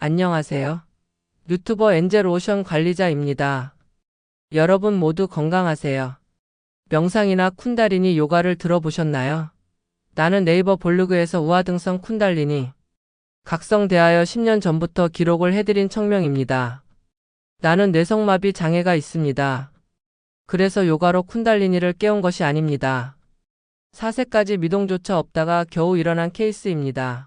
안녕하세요. 유튜버 엔젤 오션 관리자입니다. 여러분 모두 건강하세요. 명상이나 쿤달리니 요가를 들어보셨나요? 나는 네이버 블로그에서 우하등성 쿤달리니 각성대하여 10년 전부터 기록을 해드린 청명입니다. 나는 뇌성마비 장애가 있습니다. 그래서 요가로 쿤달리니를 깨운 것이 아닙니다. 4세까지 미동조차 없다가 겨우 일어난 케이스입니다.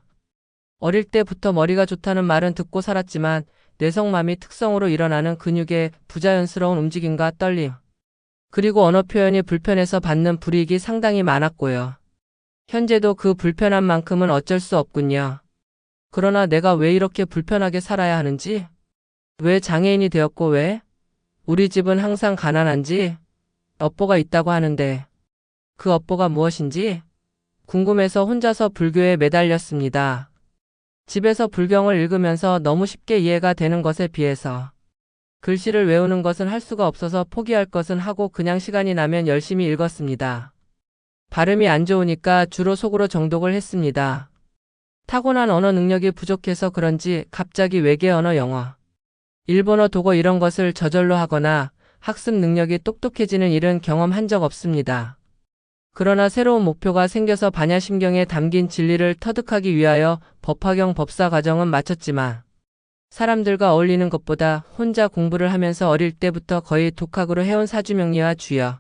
어릴 때부터 머리가 좋다는 말은 듣고 살았지만 뇌성마비 특성으로 일어나는 근육의 부자연스러운 움직임과 떨림, 그리고 언어 표현이 불편해서 받는 불이익이 상당히 많았고요. 현재도 그 불편한 만큼은 어쩔 수 없군요. 그러나 내가 왜 이렇게 불편하게 살아야 하는지? 왜 장애인이 되었고 왜? 우리 집은 항상 가난한지? 업보가 있다고 하는데 그 업보가 무엇인지? 궁금해서 혼자서 불교에 매달렸습니다. 집에서 불경을 읽으면서 너무 쉽게 이해가 되는 것에 비해서 글씨를 외우는 것은 할 수가 없어서 포기할 것은 하고 그냥 시간이 나면 열심히 읽었습니다. 발음이 안 좋으니까 주로 속으로 정독을 했습니다. 타고난 언어 능력이 부족해서 그런지 갑자기 외계 언어 영어, 일본어, 독어 이런 것을 저절로 하거나 학습 능력이 똑똑해지는 일은 경험한 적 없습니다. 그러나 새로운 목표가 생겨서 반야심경에 담긴 진리를 터득하기 위하여 법화경 법사 과정은 마쳤지만 사람들과 어울리는 것보다 혼자 공부를 하면서 어릴 때부터 거의 독학으로 해온 사주명리와 주여,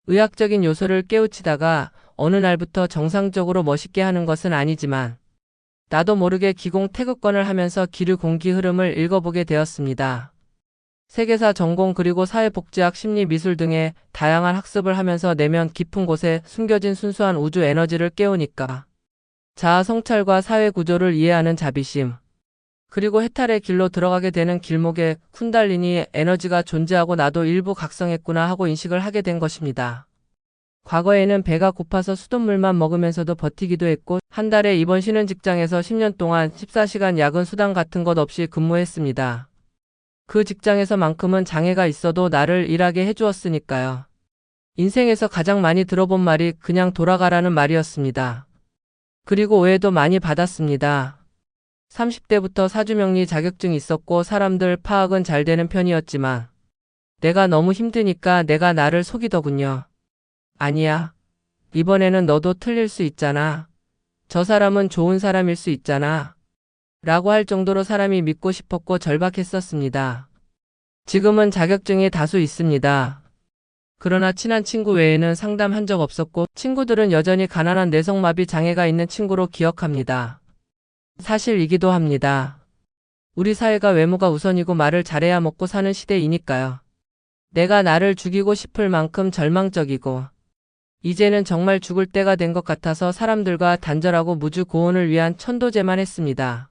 의학적인 요소를 깨우치다가 어느 날부터 정상적으로 멋있게 하는 것은 아니지만 나도 모르게 기공 태극권을 하면서 기류 공기 흐름을 읽어보게 되었습니다. 세계사 전공 그리고 사회복지학 심리미술 등의 다양한 학습을 하면서 내면 깊은 곳에 숨겨진 순수한 우주 에너지를 깨우니까 자아 성찰과 사회 구조를 이해하는 자비심, 그리고 해탈의 길로 들어가게 되는 길목에 쿤달리니 에너지가 존재하고 나도 일부 각성했구나 하고 인식을 하게 된 것입니다. 과거에는 배가 고파서 수돗물만 먹으면서도 버티기도 했고 한 달에 이번 쉬는 직장에서 10년 동안 14시간 야근 수당 같은 것 없이 근무했습니다. 그 직장에서만큼은 장애가 있어도 나를 일하게 해주었으니까요. 인생에서 가장 많이 들어본 말이 그냥 돌아가라는 말이었습니다. 그리고 오해도 많이 받았습니다. 30대부터 사주명리 자격증이 있었고 사람들 파악은 잘 되는 편이었지만 내가 너무 힘드니까 내가 나를 속이더군요. 아니야. 이번에는 너도 틀릴 수 있잖아. 저 사람은 좋은 사람일 수 있잖아. 라고 할 정도로 사람이 믿고 싶었고 절박했었습니다. 지금은 자격증이 다수 있습니다. 그러나 친한 친구 외에는 상담한 적 없었고 친구들은 여전히 가난한 뇌성마비 장애가 있는 친구로 기억합니다. 사실이기도 합니다. 우리 사회가 외모가 우선이고 말을 잘해야 먹고 사는 시대이니까요. 내가 나를 죽이고 싶을 만큼 절망적이고 이제는 정말 죽을 때가 된 것 같아서 사람들과 단절하고 무주 고온을 위한 천도제만 했습니다.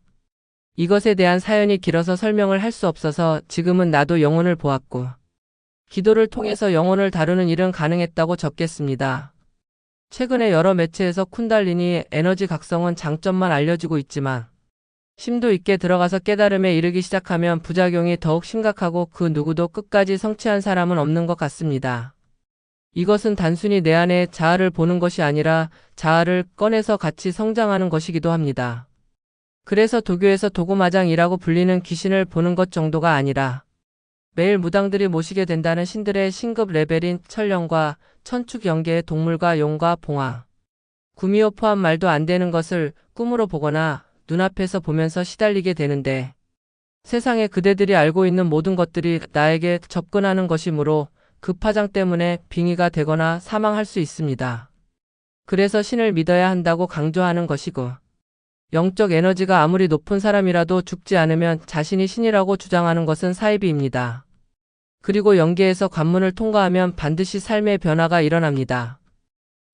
이것에 대한 사연이 길어서 설명을 할 수 없어서 지금은 나도 영혼을 보았고 기도를 통해서 영혼을 다루는 일은 가능했다고 적겠습니다. 최근에 여러 매체에서 쿤달리니 에너지 각성은 장점만 알려지고 있지만 심도 있게 들어가서 깨달음에 이르기 시작하면 부작용이 더욱 심각하고 그 누구도 끝까지 성취한 사람은 없는 것 같습니다. 이것은 단순히 내 안의 자아를 보는 것이 아니라 자아를 꺼내서 같이 성장하는 것이기도 합니다. 그래서 도교에서 도구마장이라고 불리는 귀신을 보는 것 정도가 아니라 매일 무당들이 모시게 된다는 신들의 신급 레벨인 천령과 천축 영계의 동물과 용과 봉화, 구미호 포함 말도 안 되는 것을 꿈으로 보거나 눈앞에서 보면서 시달리게 되는데 세상에 그대들이 알고 있는 모든 것들이 나에게 접근하는 것이므로 그 파장 때문에 빙의가 되거나 사망할 수 있습니다. 그래서 신을 믿어야 한다고 강조하는 것이고 영적 에너지가 아무리 높은 사람이라도 죽지 않으면 자신이 신이라고 주장하는 것은 사이비입니다. 그리고 영계에서 관문을 통과하면 반드시 삶의 변화가 일어납니다.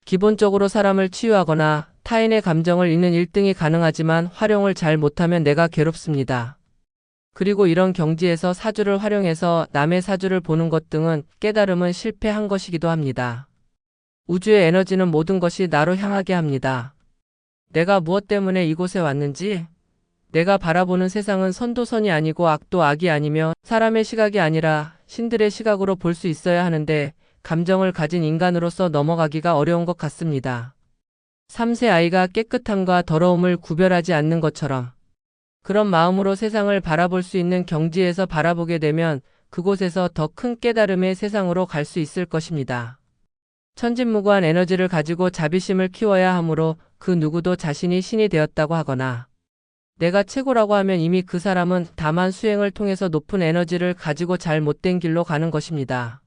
기본적으로 사람을 치유하거나 타인의 감정을 읽는 1등이 가능하지만 활용을 잘 못하면 내가 괴롭습니다. 그리고 이런 경지에서 사주를 활용해서 남의 사주를 보는 것 등은 깨달음은 실패한 것이기도 합니다. 우주의 에너지는 모든 것이 나로 향하게 합니다. 내가 무엇 때문에 이곳에 왔는지, 내가 바라보는 세상은 선도 선이 아니고 악도 악이 아니며 사람의 시각이 아니라 신들의 시각으로 볼 수 있어야 하는데 감정을 가진 인간으로서 넘어가기가 어려운 것 같습니다. 3세 아이가 깨끗함과 더러움을 구별하지 않는 것처럼 그런 마음으로 세상을 바라볼 수 있는 경지에서 바라보게 되면 그곳에서 더 큰 깨달음의 세상으로 갈 수 있을 것입니다. 천진무구한 에너지를 가지고 자비심을 키워야 하므로 그 누구도 자신이 신이 되었다고 하거나 내가 최고라고 하면 이미 그 사람은 다만 수행을 통해서 높은 에너지를 가지고 잘 못된 길로 가는 것입니다.